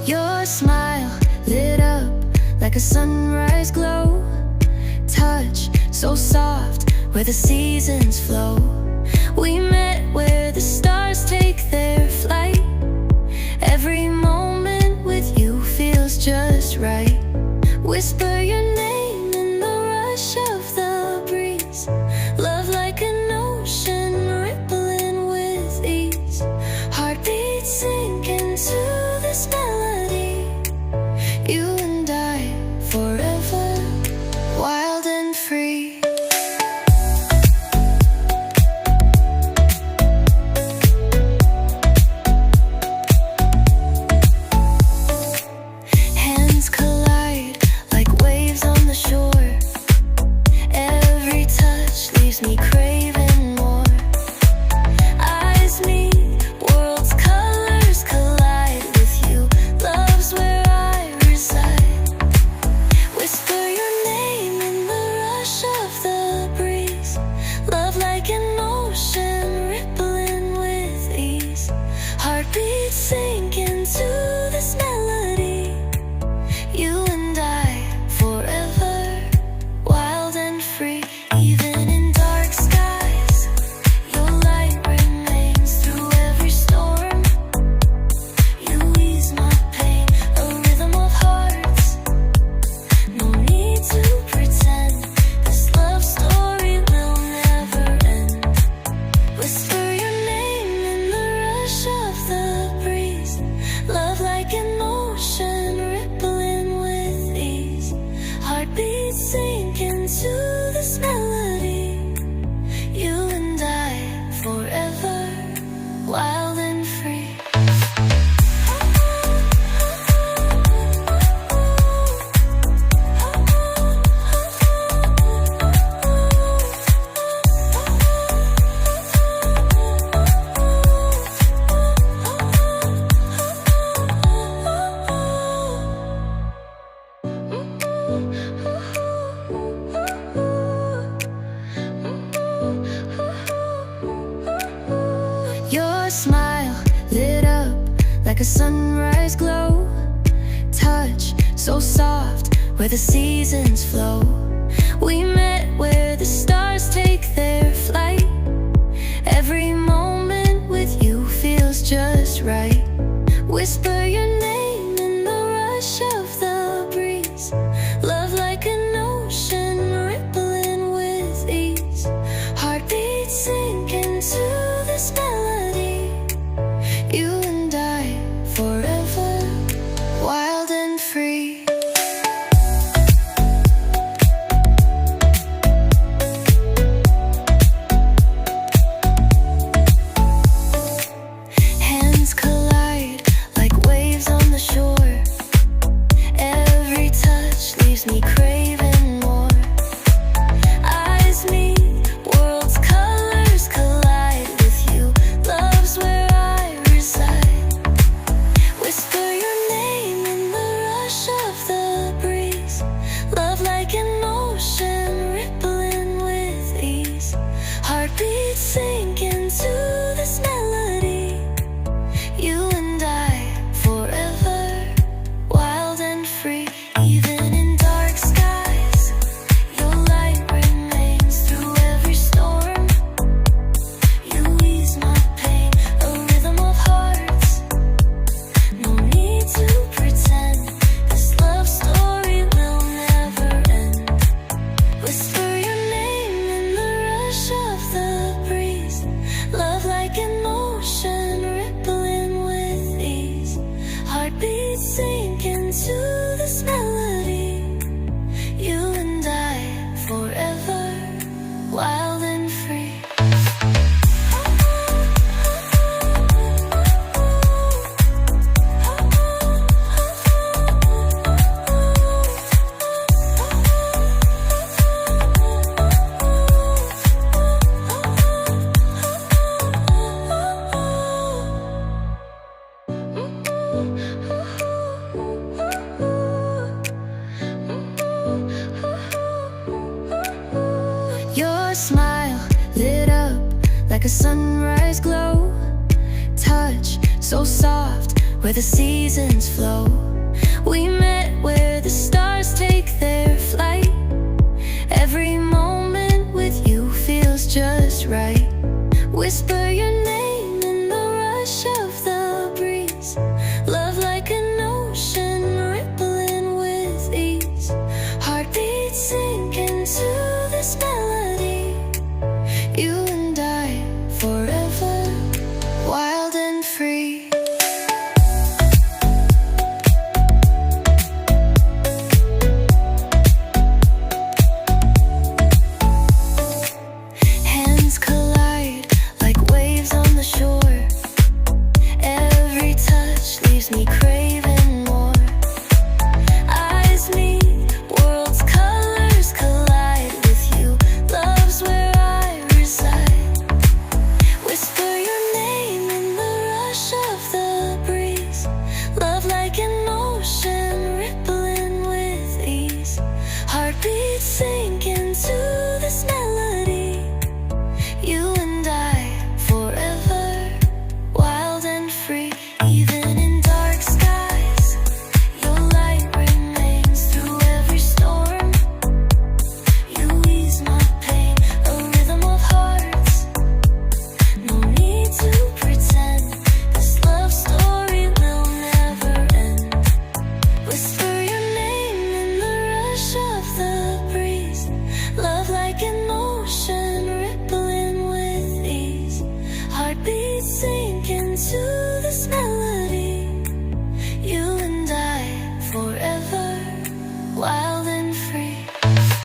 Your smile lit up like a sunrise glow. Touch so soft where the seasons flow. We met where the stars take their flight. Every moment with you feels just right. Whisper your name in the rush of the breeze. Love like an ocean rippling with ease. Heartbeats sink into this melody. You and I forever, wild and free. Hands collide like waves on the shore. Every touch leaves me craving more. Eyes meet, worlds' colors collide with you. Love's where I reside. Whisper your name in the rush of the breeze. Love like an ocean rippling with ease. Heartbeats sink into this melody. You and I forever, wild and free. Even in dark skies, your light remains through every storm. You ease my pain, a rhythm of hearts. No need to pretend, this love story will never end. Whisper your name in the rush of the breeze. Love like an ocean rippling with ease. Heartbeats sink into this melody. You and I forever, wild and free. Your smile lit up like a sunrise glow. Touch so soft where the seasons flow. We met where the stars take their flight. Every moment with you feels just right. Whisper your name in the rush of the breeze. Love like an ocean rippling with ease. Heartbeats sink into this melody. You and I forever, wild and free. Hands collide like waves on the shore. Every touch leaves me craving more. Eyes meet, worlds' colors collide with you. Love's where I reside. Whisper your name in the rush of the breeze. Love like an ocean rippling with ease. Heartbeats sink into this melody. You and I forever, wild and free. Even in dark skies, your light remains through every storm. You ease my pain, a rhythm of hearts. No need to pretend, this love story will never end. Whisper your name in the rush of the breeze. Love like an ocean rippling with ease. Heartbeats sink into this melody. You and I forever, wild and free. Your smile like a sunrise glow. Touch so soft where the seasons flow. We met where the stars take their flight. Every moment with you feels just right. Whisper